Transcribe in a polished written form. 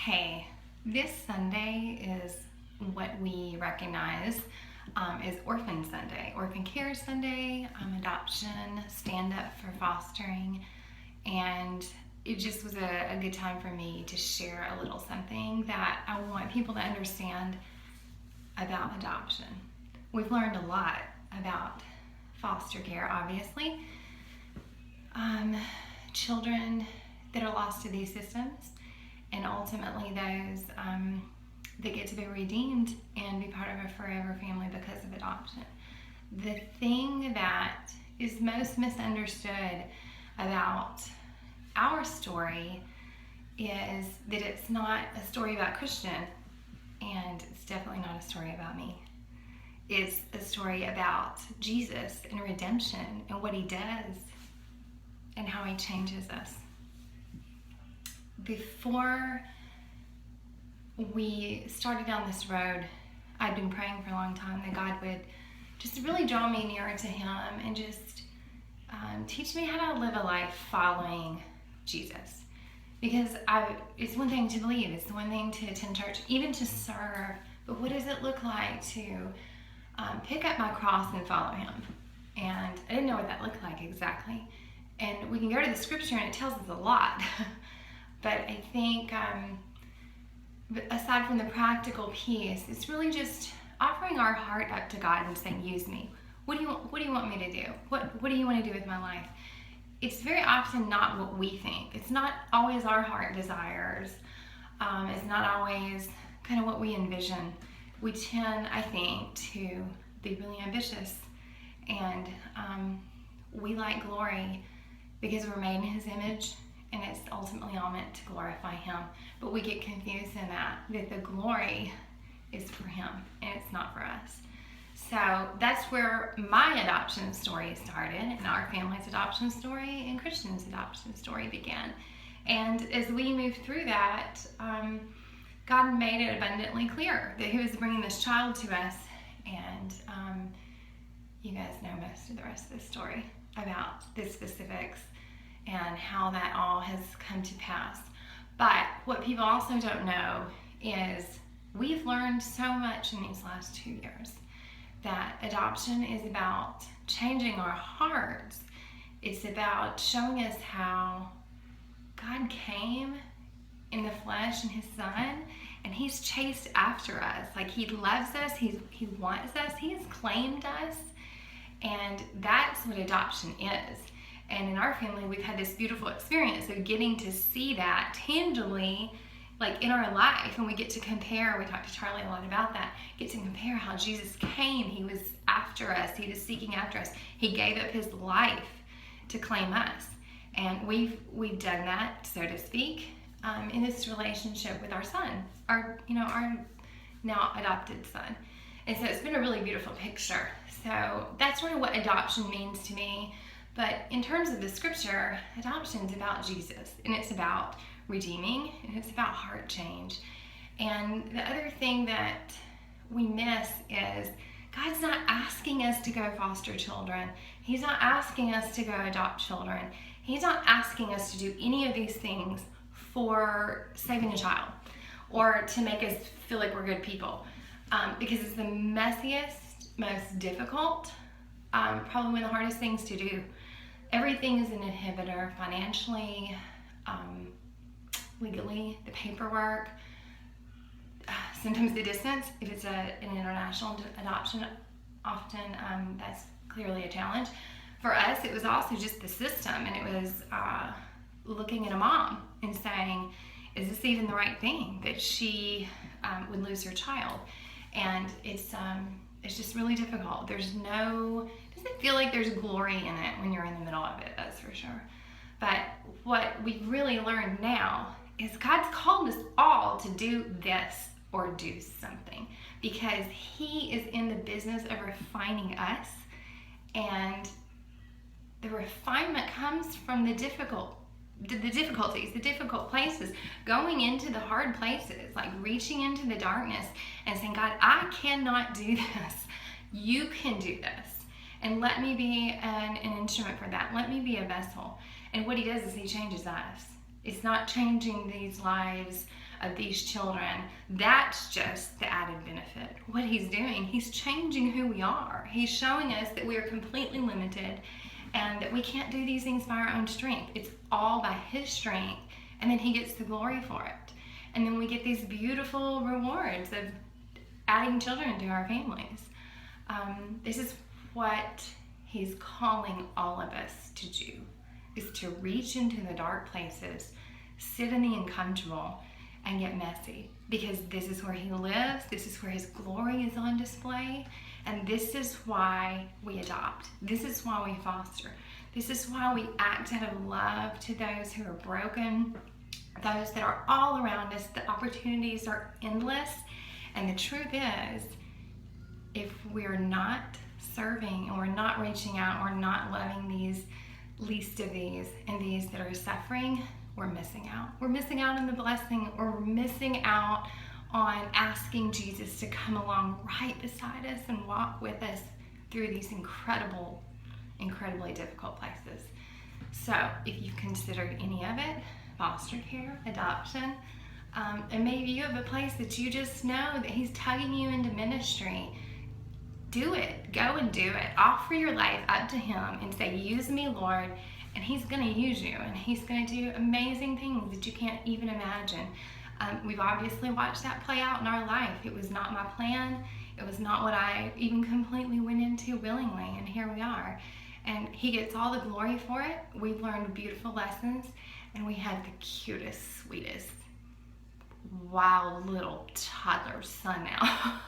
Hey, this Sunday is what we recognize as Orphan Sunday, Orphan Care Sunday, adoption, stand up for fostering, and it just was a good time for me to share a little something that I want people to understand about adoption. We've learned a lot about foster care, obviously. Children that are lost to these systems, and ultimately those that get to be redeemed and be part of a forever family because of adoption. The thing that is most misunderstood about our story is that it's not a story about Christian, and it's definitely not a story about me. It's a story about Jesus and redemption and what he does and how he changes us. Before we started down this road, I'd been praying for a long time that God would just really draw me nearer to him and just teach me how to live a life following Jesus. Because it's one thing to believe, it's one thing to attend church, even to serve, but what does it look like to pick up my cross and follow him? And I didn't know what that looked like exactly. And we can go to the scripture and it tells us a lot. But I think aside from the practical piece, it's really just offering our heart up to God and saying, use me. What do you want me to do? What do you want to do with my life? It's very often not what we think. It's not always our heart desires. It's not always kind of what we envision. We tend, I think, to be really ambitious, and we like glory because we're made in his image, and it's ultimately all meant to glorify him. But we get confused in that the glory is for him and it's not for us. So that's where my adoption story started, and our family's adoption story and Christian's adoption story began. And as we moved through that, God made it abundantly clear that he was bringing this child to us. And you guys know most of the rest of the story about the specifics and how that all has come to pass. But what people also don't know is we've learned so much in these last 2 years that adoption is about changing our hearts. It's about showing us how God came in the flesh in his son, and he's chased after us. Like, he loves us, he wants us, he has claimed us, and that's what adoption is. And in our family, we've had this beautiful experience of getting to see that tangibly, like in our life, and we get to compare. We talked to Charlie a lot about that. Get to compare how Jesus came. He was after us. He was seeking after us. He gave up his life to claim us, and we've done that, so to speak, in this relationship with our son, our now adopted son. And so it's been a really beautiful picture. So that's sort of what adoption means to me. But in terms of the scripture, adoption is about Jesus, and it's about redeeming, and it's about heart change. And the other thing that we miss is God's not asking us to go foster children. He's not asking us to go adopt children. He's not asking us to do any of these things for saving a child or to make us feel like we're good people, because it's the messiest, most difficult, probably one of the hardest things to do. Everything is an inhibitor, financially, legally, the paperwork, sometimes the distance. If it's an international adoption, often that's clearly a challenge. For us, it was also just the system, and it was looking at a mom and saying, is this even the right thing that she would lose her child? And it's just really difficult. It doesn't feel like there's glory in it when you're in the middle of it, that's for sure. But what we've really learned now is God's called us all to do this or do something, because he is in the business of refining us, and the refinement comes from the difficulties, the difficult places, going into the hard places, like reaching into the darkness and saying, God, I cannot do this. You can do this. And let me be an instrument for that. Let me be a vessel. And what he does is he changes us. It's not changing these lives of these children, that's just the added benefit. What he's doing, he's changing who we are. He's showing us that we are completely limited and that we can't do these things by our own strength. It's all by his strength, and then he gets the glory for it. And then we get these beautiful rewards of adding children to our families. This is what he's calling all of us to do, is to reach into the dark places, sit in the uncomfortable, and get messy. Because this is where he lives, this is where his glory is on display, and this is why we adopt. This is why we foster. This is why we act out of love to those who are broken, those that are all around us. The opportunities are endless, and the truth is, if we're not serving and we're not reaching out, we're not loving these least of these and these that are suffering, we're missing out. We're missing out on the blessing, or we're missing out on asking Jesus to come along right beside us and walk with us through these incredibly difficult places. So if you've considered any of it, foster care, adoption, and maybe you have a place that you just know that he's tugging you into ministry, do it. Go and do it. Offer your life up to him and say, use me, Lord, and he's going to use you, and he's going to do amazing things that you can't even imagine. We've obviously watched that play out in our life. It was not my plan. It was not what I even completely went into willingly, and here we are. And he gets all the glory for it. We've learned beautiful lessons, and we have the cutest, sweetest, wild little toddler son now.